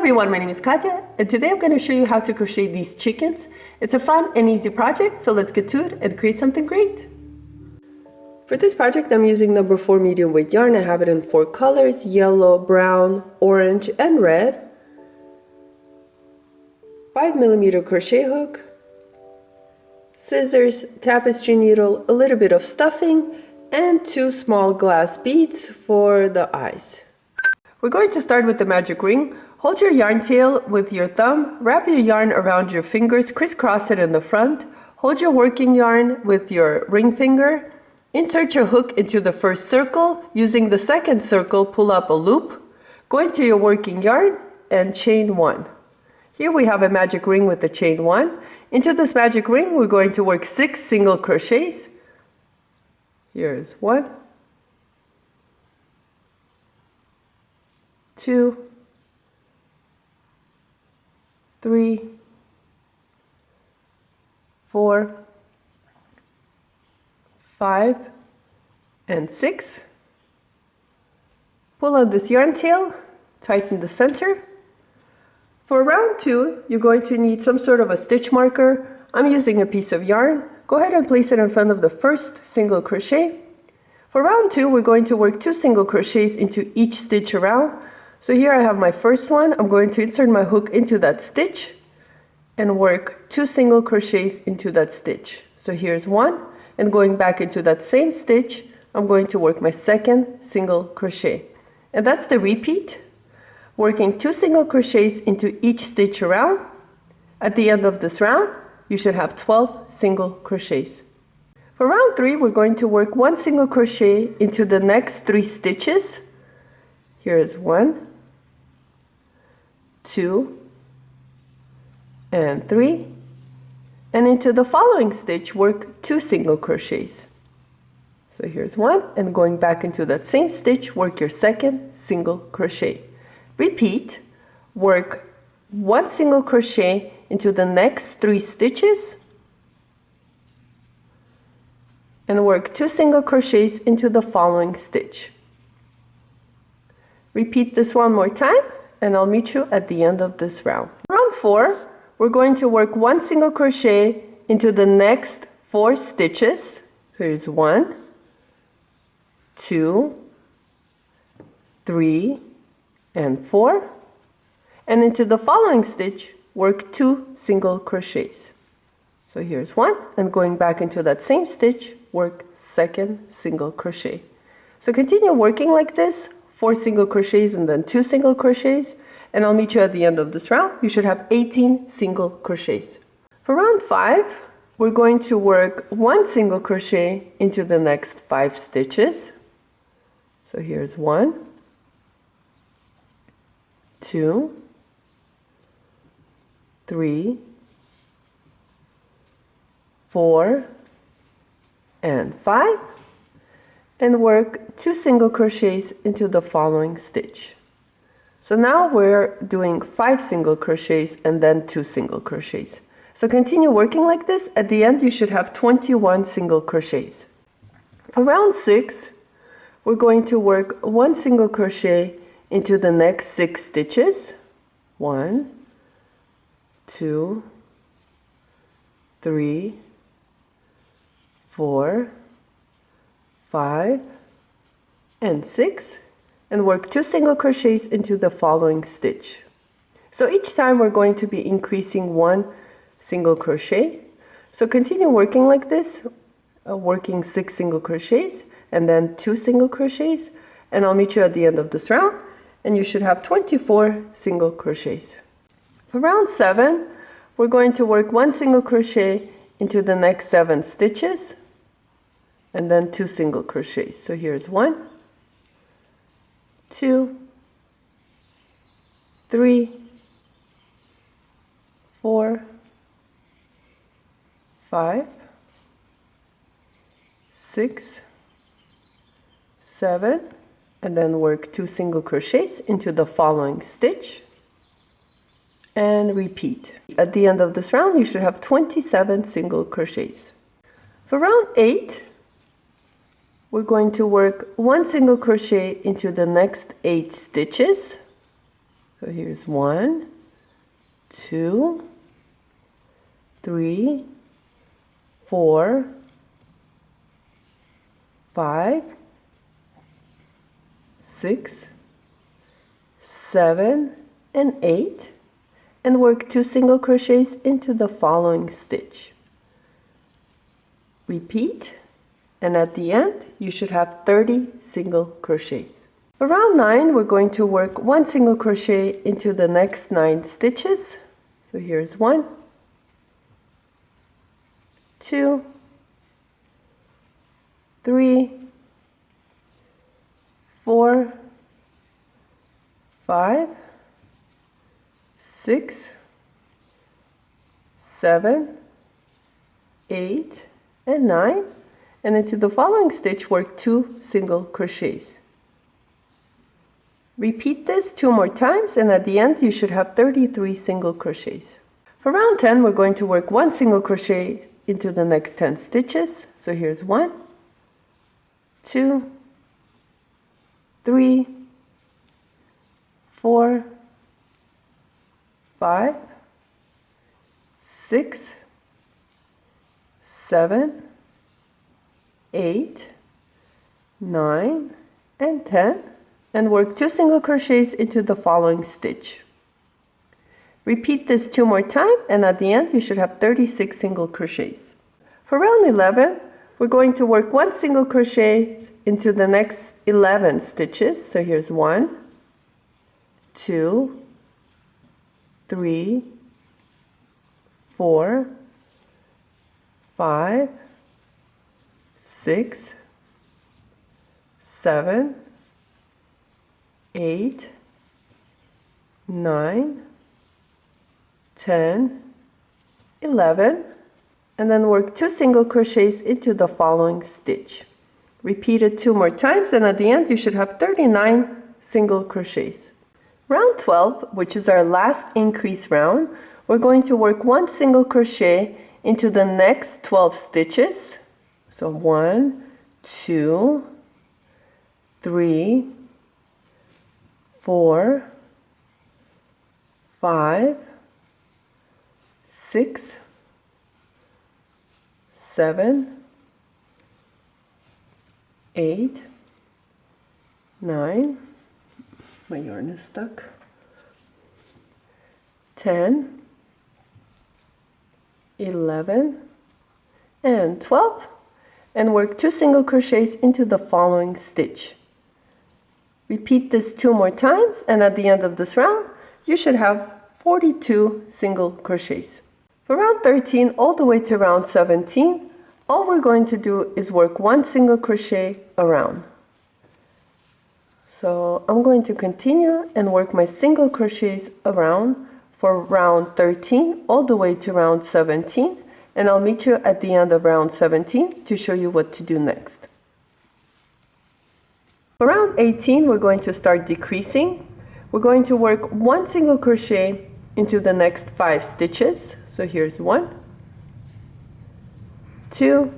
everyone, my name is Katya, and today I'm going to show you how to crochet these chickens. It's a fun and easy project, so let's get to it and create something great. For this project, I'm using number 4 medium weight yarn. I have it in 4 colors: yellow, brown, orange, and red. 5mm crochet hook, scissors, tapestry needle, a little bit of stuffing, and 2 small glass beads for the eyes. We're going to start with the magic ring. Hold your yarn tail with your thumb, wrap your yarn around your fingers, crisscross it in the front, hold your working yarn with your ring finger, insert your hook into the first circle, using the second circle, pull up a loop, go into your working yarn and chain 1. Here we have a magic ring with the chain 1. Into this magic ring, we're going to work 6 single crochets. Here's 1, 2, 3, 4, 5, and 6. Pull on this yarn tail, tighten the center. For round 2, you're going to need some sort of a stitch marker. I'm using a piece of yarn. Go ahead and place it in front of the first single crochet. For round 2, we're going to work 2 single crochets into each stitch around. So here I have my first one. I'm going to insert my hook into that stitch and work 2 single crochets into that stitch. So here's 1, and going back into that same stitch, I'm going to work my second single crochet. And that's the repeat, working 2 single crochets into each stitch around. At the end of this round, you should have 12 single crochets. For round 3, we're going to work 1 single crochet into the next 3 stitches. Here is 1, 2, and 3, and into the following stitch work 2 single crochets. So here's 1, and going back into that same stitch, work your second single crochet. Repeat, work 1 single crochet into the next 3 stitches, and work 2 single crochets into the following stitch. Repeat this one more time, and I'll meet you at the end of this round. Round 4, we're going to work 1 single crochet into the next 4 stitches. Here's 1, 2, 3, and 4. And into the following stitch, work 2 single crochets. So here's 1, and going back into that same stitch, work second single crochet. So continue working like this, 4 single crochets and then 2 single crochets, and I'll meet you at the end of this round. You should have 18 single crochets. For round 5, we're going to work 1 single crochet into the next 5 stitches. So here's 1, 2, 3, 4, and 5. And work 2 single crochets into the following stitch. So now we're doing 5 single crochets and then 2 single crochets. So continue working like this. At the end, you should have 21 single crochets. For round 6, we're going to work 1 single crochet into the next 6 stitches. 1, 2, 3, 4, 5, and 6, and work 2 single crochets into the following stitch. So each time we're going to be increasing 1 single crochet. So continue working like this, working 6 single crochets and then 2 single crochets, and I'll meet you at the end of this round, and you should have 24 single crochets. For round 7, we're going to work 1 single crochet into the next 7 stitches, and then 2 single crochets. So here's 1, 2, 3, 4, 5, 6, 7, and then work 2 single crochets into the following stitch and repeat. At the end of this round, you should have 27 single crochets. For round 8, we're going to work 1 single crochet into the next 8 stitches. So here's 1, 2, 3, 4, 5, 6, 7, and 8, and work 2 single crochets into the following stitch. Repeat, and at the end you should have 30 single crochets. Around 9, we're going to work 1 single crochet into the next 9 stitches. So here's 1, 2, 3, 4, 5, 6, 7, 8, and 9, and into the following stitch work 2 single crochets. Repeat this 2 more times, and at the end you should have 33 single crochets. For round 10, we're going to work 1 single crochet into the next 10 stitches. So here's 1, 2, 3, 4, 5, 6, 7, 8, 9, and 10, and work 2 single crochets into the following stitch. Repeat this 2 more times, and at the end you should have 36 single crochets. For round 11, we're going to work 1 single crochet into the next 11 stitches. So here's 1, 2, 3, 4, 5, 6, 7, 8, 9, 10, 11, and then work 2 single crochets into the following stitch. Repeat it 2 more times, and at the end you should have 39 single crochets. Round 12, which is our last increase round, we're going to work 1 single crochet into the next 12 stitches. So 1, 2, 3, 4, 5, 6, 7, 8, 9, my yarn is stuck, 10, 11, and 12, and work 2 single crochets into the following stitch. Repeat this 2 more times, and at the end of this round you should have 42 single crochets. For round 13 all the way to round 17, all we're going to do is work 1 single crochet around. So I'm going to continue and work my single crochets around for round 13 all the way to round 17, and I'll meet you at the end of round 17 to show you what to do next. For round 18, we're going to start decreasing. We're going to work 1 single crochet into the next 5 stitches. So here's 1, 2,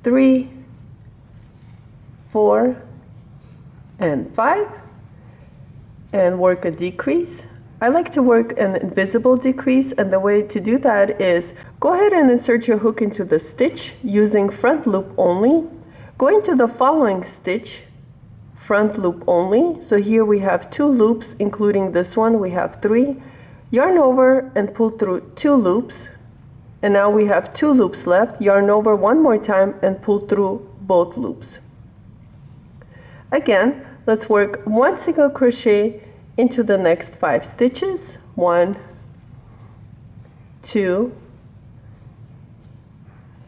3, 4, and 5, and work a decrease. I like to work an invisible decrease, and the way to do that is go ahead and insert your hook into the stitch using front loop only. Going to the following stitch, front loop only. So here we have 2 loops, including this one, we have 3. Yarn over and pull through 2 loops. And now we have 2 loops left. Yarn over 1 more time and pull through both loops. Again, let's work 1 single crochet into the next 5 stitches. 1, 2,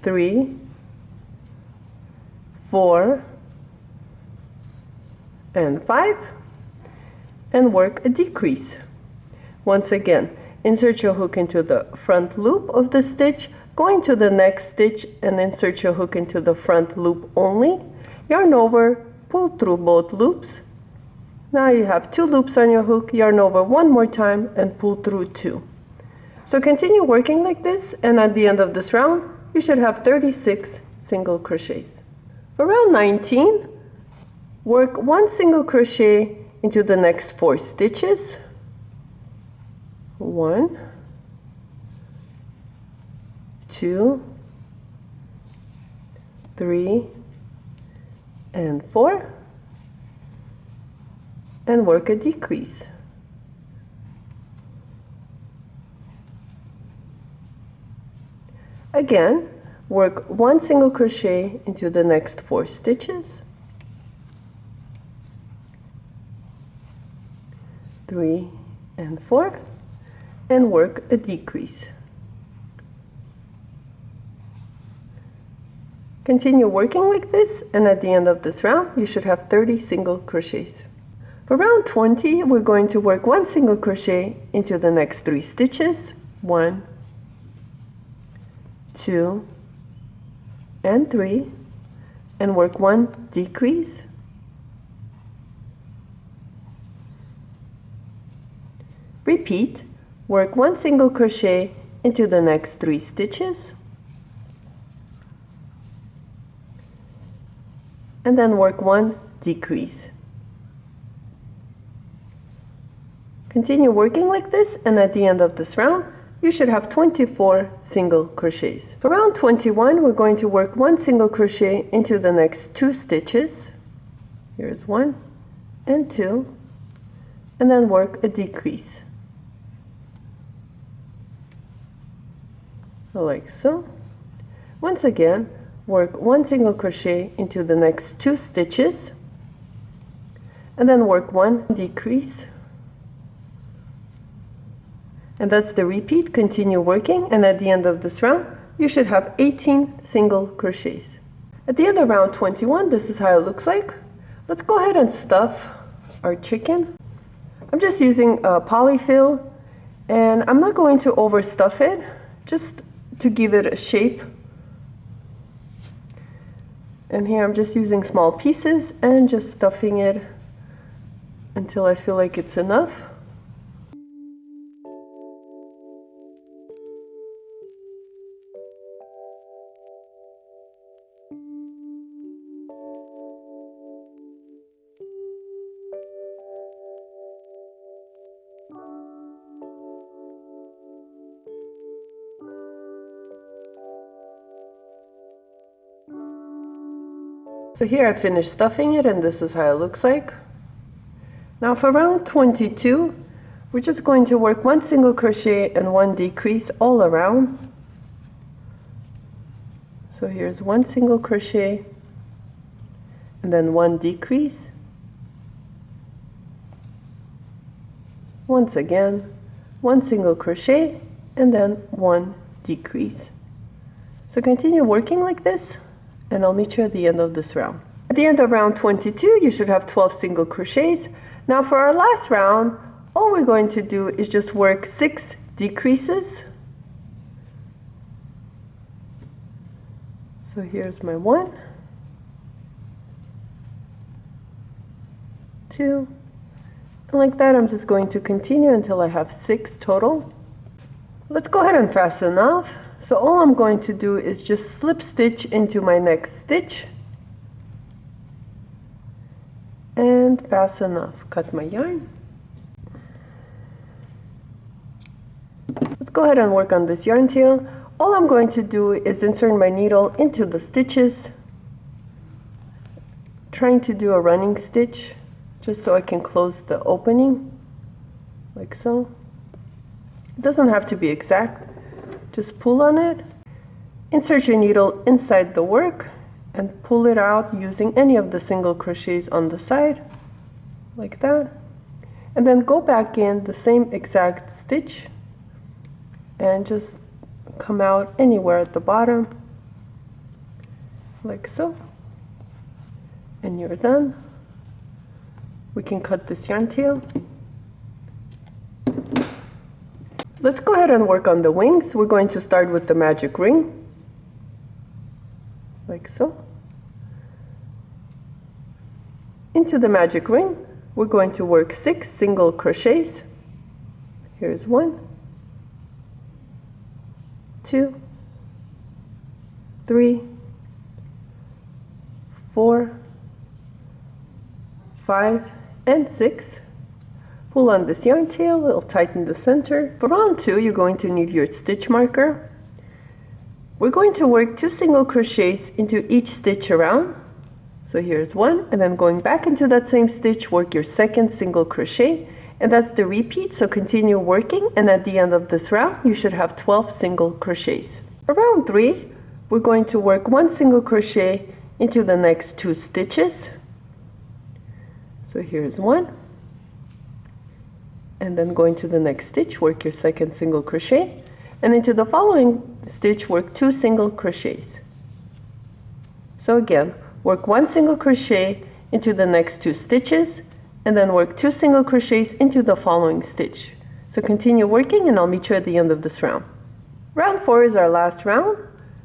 3, 4, and 5, and work a decrease. Once again, insert your hook into the front loop of the stitch, go into the next stitch and insert your hook into the front loop only, yarn over, pull through both loops. Now you have 2 loops on your hook, yarn over 1 more time and pull through 2. So continue working like this, and at the end of this round you should have 36 single crochets. For round 19, work 1 single crochet into the next 4 stitches. 1, 2, 3, and 4, and work a decrease. Again, work 1 single crochet into the next 4 stitches. 3 and 4, and work a decrease. Continue working like this, and at the end of this round you should have 30 single crochets. For round 20, we're going to work 1 single crochet into the next 3 stitches. 1, 2, and 3, and work 1 decrease. Repeat, work 1 single crochet into the next 3 stitches, and then work 1 decrease. Continue working like this, and at the end of this round you should have 24 single crochets. For round 21, we're going to work 1 single crochet into the next 2 stitches. Here's 1 and 2, and then work a decrease. Like so. Once again, work 1 single crochet into the next 2 stitches, and then work 1 decrease. And that's the repeat. Continue working, and at the end of this round you should have 18 single crochets. At the end of round 21, this is how it looks like. Let's go ahead and stuff our chicken. I'm just using polyfill, and I'm not going to overstuff it, just to give it a shape. And here I'm just using small pieces and just stuffing it until I feel like it's enough. So here I finished stuffing it, and this is how it looks like. Now for round 22, we're just going to work 1 single crochet and 1 decrease all around. So here's 1 single crochet and then 1 decrease. Once again, 1 single crochet and then 1 decrease. So continue working like this, and I'll meet you at the end of this round. At the end of round 22, you should have 12 single crochets. Now for our last round, all we're going to do is just work 6 decreases. So here's my 1, 2, and like that I'm just going to continue until I have 6 total. Let's go ahead and fasten off. So all I'm going to do is just slip stitch into my next stitch and fasten off. Cut my yarn. Let's go ahead and work on this yarn tail. All I'm going to do is insert my needle into the stitches, trying to do a running stitch just so I can close the opening, like so. It doesn't have to be exact. Just pull on it, insert your needle inside the work, and pull it out using any of the single crochets on the side, like that. And then go back in the same exact stitch and just come out anywhere at the bottom, like so. And you're done. We can cut this yarn tail. Let's go ahead and work on the wings. We're going to start with the magic ring, like so. Into the magic ring, we're going to work 6 single crochets. Here's 1, 2, 3, 4, 5, and 6. Pull on this yarn tail, it'll tighten the center. For round 2, you're going to need your stitch marker. We're going to work 2 single crochets into each stitch around. So here's one, and then going back into that same stitch, work your second single crochet, and that's the repeat, so continue working, and at the end of this round, you should have 12 single crochets. For round 3, we're going to work 1 single crochet into the next 2 stitches. So here's one, and then going to the next stitch, work your second single crochet, and into the following stitch, work 2 single crochets. So again, work 1 single crochet into the next 2 stitches, and then work 2 single crochets into the following stitch. So continue working, and I'll meet you at the end of this round. Round 4 is our last round.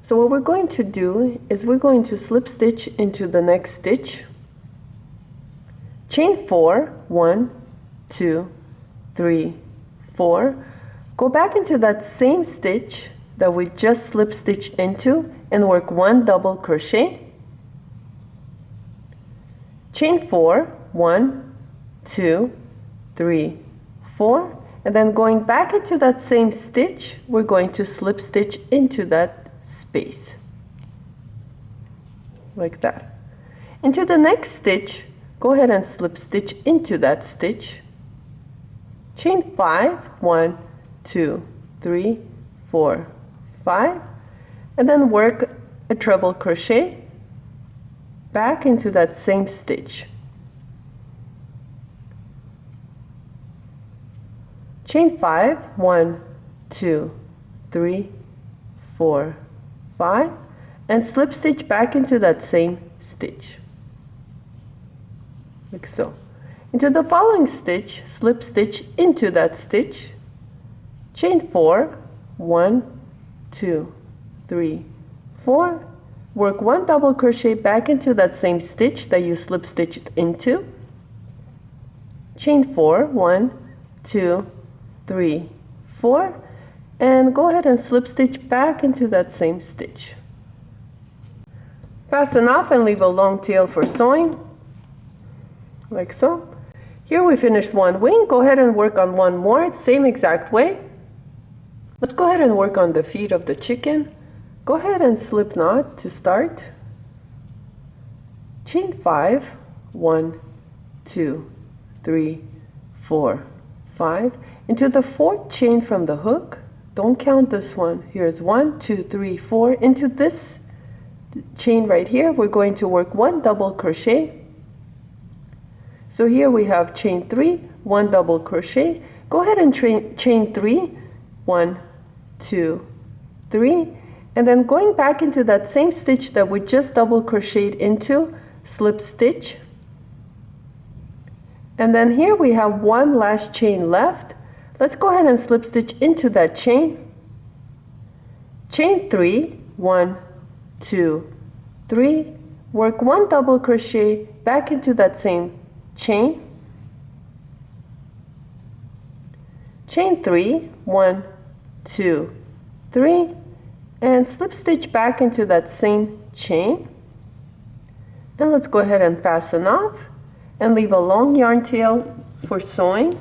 So what we're going to do is we're going to slip stitch into the next stitch, chain 4, 1, 2, 3, 4, go back into that same stitch that we just slip stitched into and work 1 double crochet, chain 4, 1, 2, 3, 4, and then going back into that same stitch, we're going to slip stitch into that space, like that. Into the next stitch, go ahead and slip stitch into that stitch, chain 5, 1, 2, 3, 4, 5, and then work a treble crochet back into that same stitch. Chain 5, 1, 2, 3, 4, 5, and slip stitch back into that same stitch, like so. Into the following stitch, slip stitch into that stitch, chain 4, 1, 2, 3, 4, work 1 double crochet back into that same stitch that you slip stitched into, chain 4, 1, 2, 3, 4, and go ahead and slip stitch back into that same stitch. Fasten off and leave a long tail for sewing, like so. Here we finished one wing. Go ahead and work on one more, same exact way. Let's go ahead and work on the feet of the chicken. Go ahead and slip knot to start. Chain 5, 1, 2, 3, 4, 5. Into the 4th chain from the hook. Don't count this one. Here's 1, 2, 3, 4. Into this chain right here, we're going to work 1 double crochet. So here we have chain 3, 1 double crochet. Go ahead and chain 3, 1, 2, 3, and then going back into that same stitch that we just double crocheted into, slip stitch. And then here we have one last chain left. Let's go ahead and slip stitch into that chain. Chain 3, 1, 2, 3, work 1 double crochet back into that same chain. Chain 3, 1, 2, 3, and slip stitch back into that same chain. And let's go ahead and fasten off and leave a long yarn tail for sewing.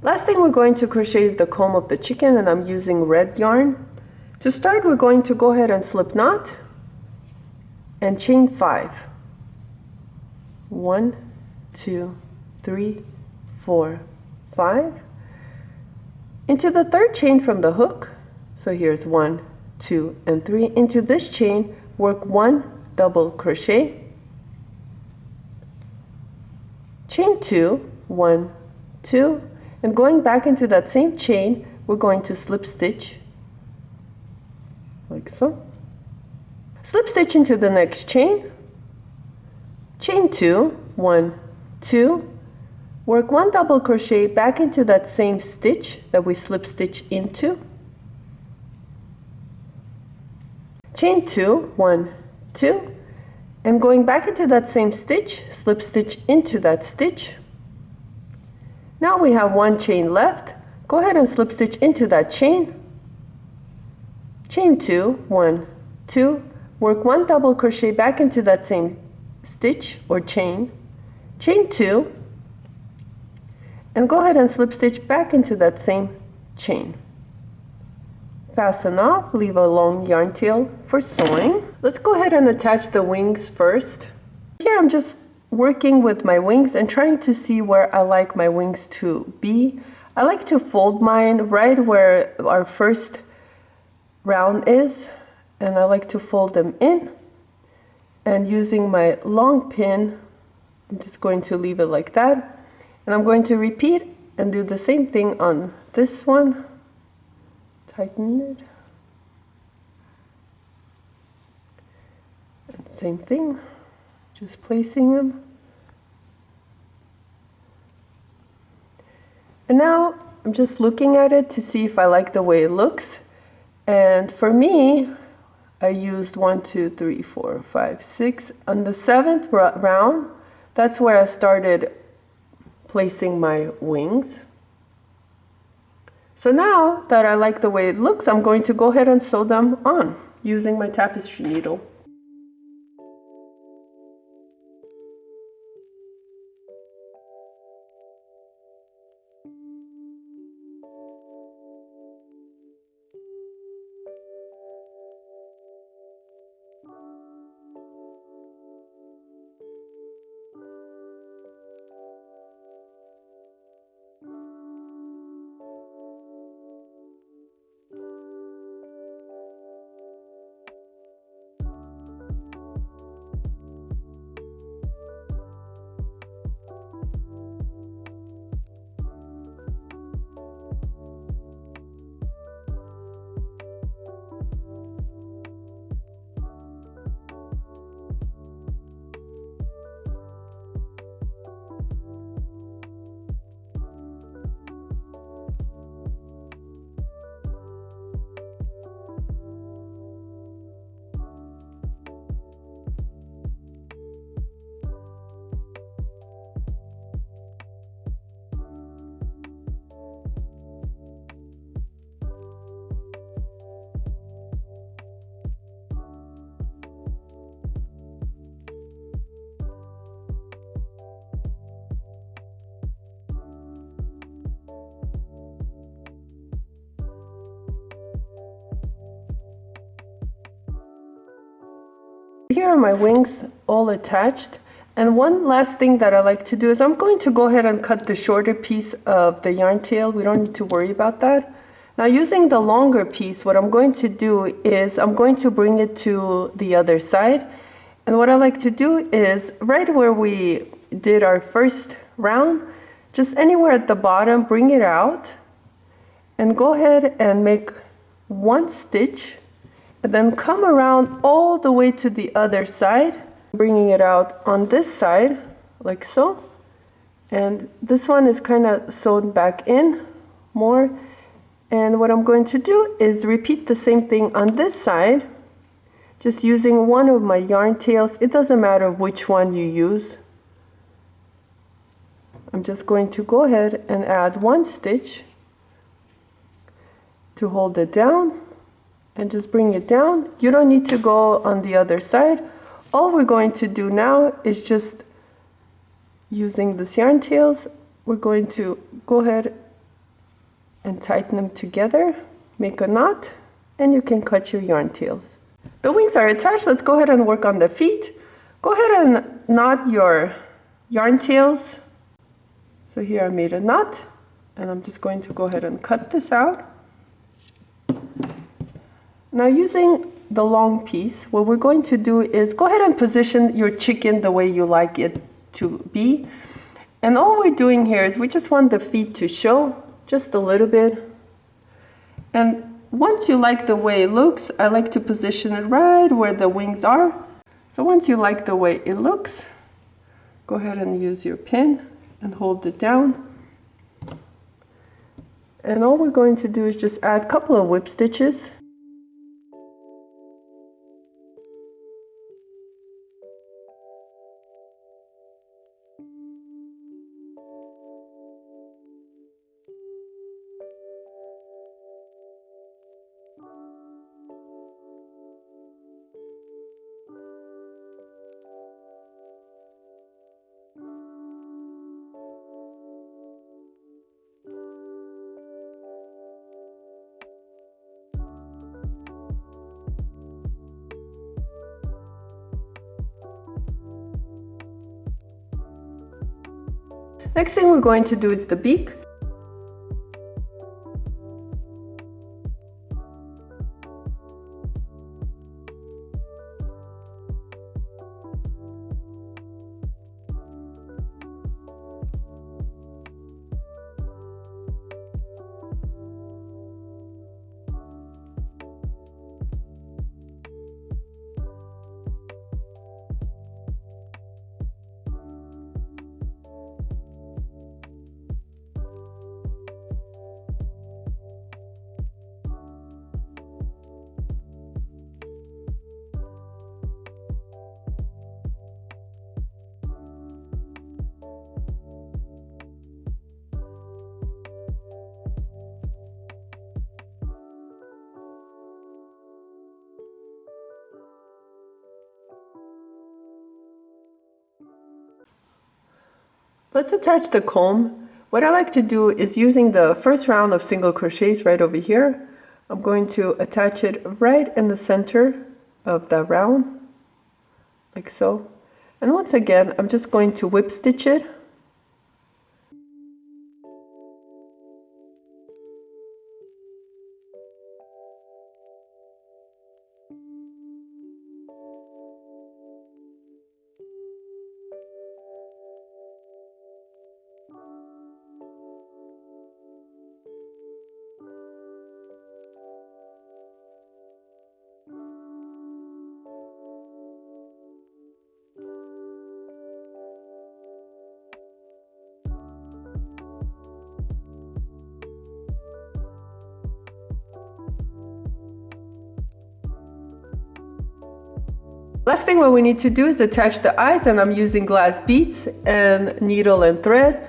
Last thing we're going to crochet is the comb of the chicken, and I'm using red yarn. To start, we're going to go ahead and slip knot and chain 5. 1, 2, 3, 4, 5. Into the 3rd chain from the hook. So here's 1, 2, and 3. Into this chain, work 1 double crochet. Chain 2, 1, 2. And going back into that same chain, we're going to slip stitch, like so. Slip stitch into the next chain. Chain 2, 1, 2. Work 1 double crochet back into that same stitch that we slip stitch into. Chain 2, 1, 2. And going back into that same stitch, slip stitch into that stitch. Now we have 1 chain left. Go ahead and slip stitch into that chain. Chain 2, 1, 2. work 1 double crochet back into that same stitch or chain, chain 2, and go ahead and slip stitch back into that same chain. Fasten off, leave a long yarn tail for sewing. Let's go ahead and attach the wings first. Here I'm just working with my wings and trying to see where I like my wings to be. I like to fold mine right where our first round is, and I like to fold them in, and using my long pin I'm just going to leave it like that, and I'm going to repeat and do the same thing on this one. Tighten it, and same thing, just placing them. And now I'm just looking at it to see if I like the way it looks. And for me, I used 1, 2, 3, 4, 5, 6. On the 7th round, that's where I started placing my wings. So now that I like the way it looks, I'm going to go ahead and sew them on using my tapestry needle. Here are my wings all attached, and one last thing that I like to do is I'm going to go ahead and cut the shorter piece of the yarn tail. We don't need to worry about that. Now using the longer piece, what I'm going to do is I'm going to bring it to the other side, and what I like to do is right where we did our first round, just anywhere at the bottom, bring it out and go ahead and make 1 stitch, and then come around all the way to the other side, bringing it out on this side like so, and this one is kind of sewn back in more. And what I'm going to do is repeat the same thing on this side, just using one of my yarn tails. It doesn't matter which one you use. I'm just going to go ahead and add 1 stitch to hold it down, and just bring it down. You don't need to go on the other side. All we're going to do now is just using these yarn tails, we're going to go ahead and tighten them together, make a knot, and you can cut your yarn tails. The wings are attached. Let's go ahead and work on the feet. Go ahead and knot your yarn tails. So here I made a knot, and I'm just going to go ahead and cut this out. Now using the long piece, what we're going to do is go ahead and position your chicken the way you like it to be. And all we're doing here is we just want the feet to show just a little bit. And once you like the way it looks, I like to position it right where the wings are. So once you like the way it looks, go ahead and use your pin and hold it down. And all we're going to do is just add a couple of whip stitches. Next thing we're going to do is the beak. Let's attach the comb. What I like to do is using the first round of single crochets right over here, I'm going to attach it right in the center of the round, like so. And once again, I'm just going to whip stitch it. Last thing what we need to do is attach the eyes, and I'm using glass beads and needle and thread.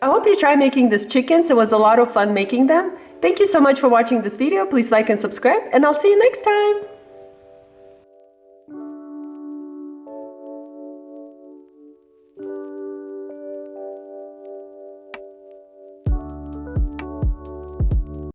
I hope you try making these chickens. It was a lot of fun making them. Thank you so much for watching this video. Please like and subscribe, and I'll see you next time.